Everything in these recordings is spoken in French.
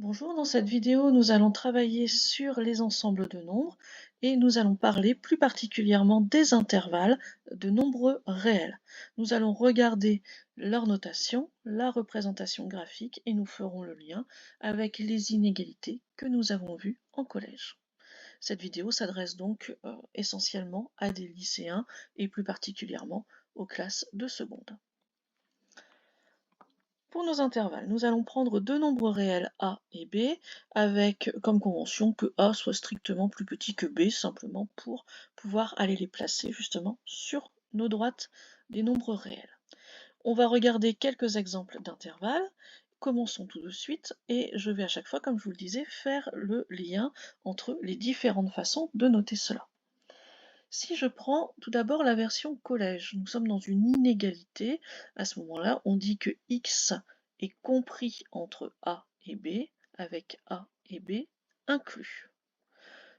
Bonjour, dans cette vidéo, nous allons travailler sur les ensembles de nombres et nous allons parler plus particulièrement des intervalles de nombres réels. Nous allons regarder leur notation, la représentation graphique et nous ferons le lien avec les inégalités que nous avons vues en collège. Cette vidéo s'adresse donc essentiellement à des lycéens et plus particulièrement aux classes de seconde. Pour nos intervalles, nous allons prendre deux nombres réels a et b avec comme convention que a soit strictement plus petit que b, simplement pour pouvoir aller les placer justement sur nos droites des nombres réels. On va regarder quelques exemples d'intervalles. Commençons tout de suite et je vais à chaque fois, comme je vous le disais, faire le lien entre les différentes façons de noter cela. Si je prends tout d'abord la version collège, nous sommes dans une inégalité. À ce moment-là, on dit que x est compris entre a et b, avec a et b inclus.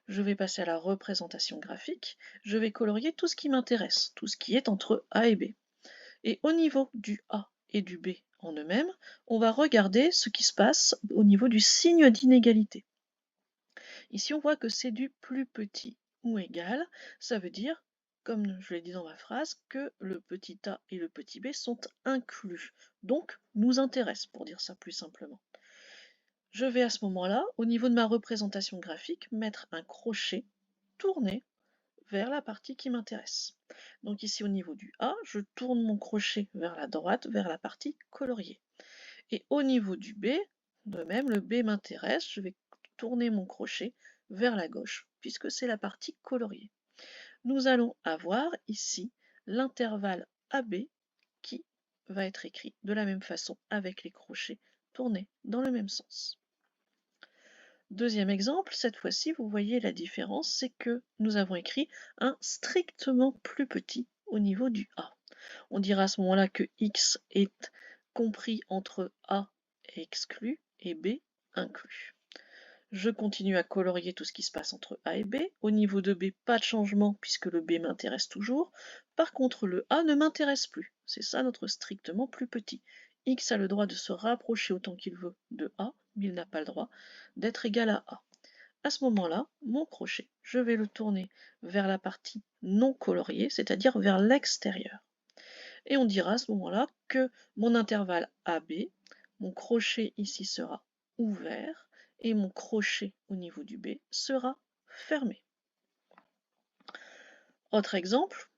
Je vais passer à la représentation graphique. Je vais colorier tout ce qui m'intéresse, tout ce qui est entre a et b. Et au niveau du a et du b en eux-mêmes, on va regarder ce qui se passe au niveau du signe d'inégalité. Ici, on voit que c'est du plus petit ou égal. Ça veut dire, comme je l'ai dit dans ma phrase, que le petit a et le petit b sont inclus. Donc, nous intéressent, pour dire ça plus simplement. Je vais à ce moment-là, au niveau de ma représentation graphique, mettre un crochet tourné vers la partie qui m'intéresse. Donc ici, au niveau du A, je tourne mon crochet vers la droite, vers la partie coloriée. Et au niveau du B, de même, le B m'intéresse, je vais tourner mon crochet vers la gauche, puisque c'est la partie coloriée. Nous allons avoir ici l'intervalle AB qui va être écrit de la même façon avec les crochets tournés dans le même sens. Deuxième exemple, cette fois-ci, vous voyez la différence, c'est que nous avons écrit un strictement plus petit au niveau du A. On dira à ce moment-là que X est compris entre A exclu et B inclus. Je continue à colorier tout ce qui se passe entre A et B. Au niveau de B, pas de changement puisque le B m'intéresse toujours. Par contre, le A ne m'intéresse plus. C'est ça notre strictement plus petit. X a le droit de se rapprocher autant qu'il veut de A, mais il n'a pas le droit d'être égal à A. À ce moment-là, mon crochet, je vais le tourner vers la partie non coloriée, c'est-à-dire vers l'extérieur. Et on dira à ce moment-là que mon intervalle AB, mon crochet ici sera ouvert et mon crochet au niveau du B sera fermé. Autre exemple,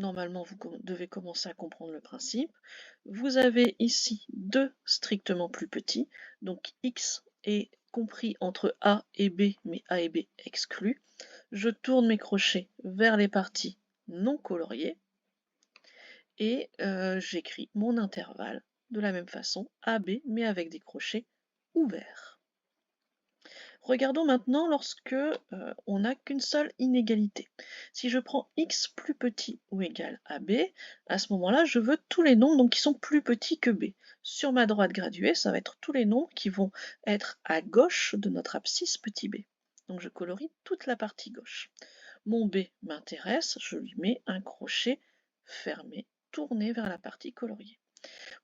normalement vous devez commencer à comprendre le principe. Vous avez ici deux strictement plus petits, donc X est compris entre A et B, mais A et B exclus. Je tourne mes crochets vers les parties non coloriées et j'écris mon intervalle de la même façon, AB, mais avec des crochets ouverts. Regardons maintenant lorsque on n'a qu'une seule inégalité. Si je prends x plus petit ou égal à b, à ce moment-là, je veux tous les nombres donc, qui sont plus petits que b. Sur ma droite graduée, ça va être tous les nombres qui vont être à gauche de notre abscisse petit b. Donc je colorie toute la partie gauche. Mon b m'intéresse, je lui mets un crochet fermé, tourné vers la partie coloriée.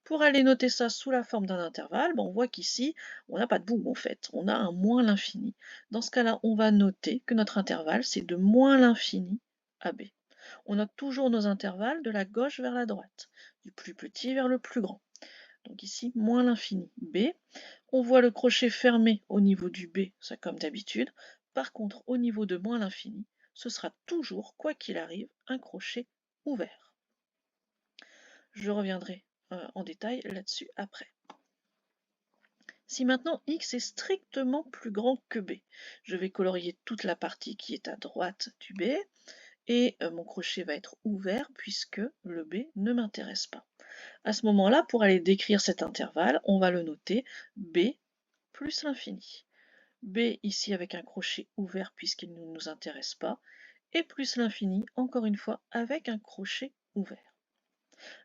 Pour aller noter ça sous la forme d'un intervalle, on voit qu'ici, on n'a pas de bout en fait, on a un moins l'infini. Dans ce cas-là, on va noter que notre intervalle, c'est de moins l'infini à b. On note toujours nos intervalles de la gauche vers la droite, du plus petit vers le plus grand. Donc ici, moins l'infini b. On voit le crochet fermé au niveau du b, ça comme d'habitude. Par contre, au niveau de moins l'infini, ce sera toujours, quoi qu'il arrive, un crochet ouvert. Je reviendrai en détail là-dessus après. Si maintenant x est strictement plus grand que b, je vais colorier toute la partie qui est à droite du b et mon crochet va être ouvert puisque le b ne m'intéresse pas. À ce moment-là, pour aller décrire cet intervalle, on va le noter b plus l'infini. B ici avec un crochet ouvert puisqu'il ne nous intéresse pas, et plus l'infini, encore une fois, avec un crochet ouvert.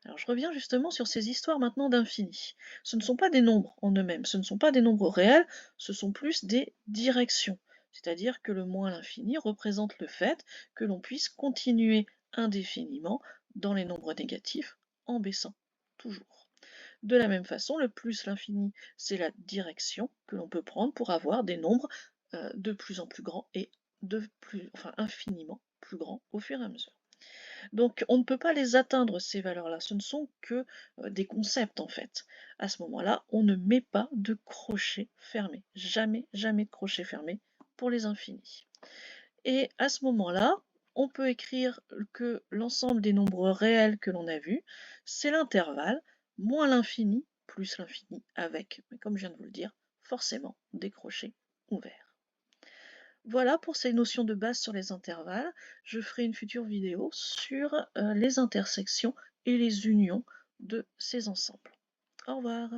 Alors je reviens justement sur ces histoires maintenant d'infini. Ce ne sont pas des nombres en eux-mêmes, ce ne sont pas des nombres réels, ce sont plus des directions. C'est-à-dire que le moins l'infini représente le fait que l'on puisse continuer indéfiniment dans les nombres négatifs en baissant toujours. De la même façon, le plus l'infini, c'est la direction que l'on peut prendre pour avoir des nombres de plus en plus grands et enfin, infiniment plus grands au fur et à mesure. Donc on ne peut pas les atteindre ces valeurs-là, ce ne sont que des concepts en fait. À ce moment-là, on ne met pas de crochet fermé. Jamais, jamais de crochet fermé pour les infinis. Et à ce moment-là, on peut écrire que l'ensemble des nombres réels que l'on a vus, c'est l'intervalle moins l'infini plus l'infini avec, mais comme je viens de vous le dire, forcément des crochets ouverts. Voilà pour ces notions de base sur les intervalles. Je ferai une future vidéo sur les intersections et les unions de ces ensembles. Au revoir.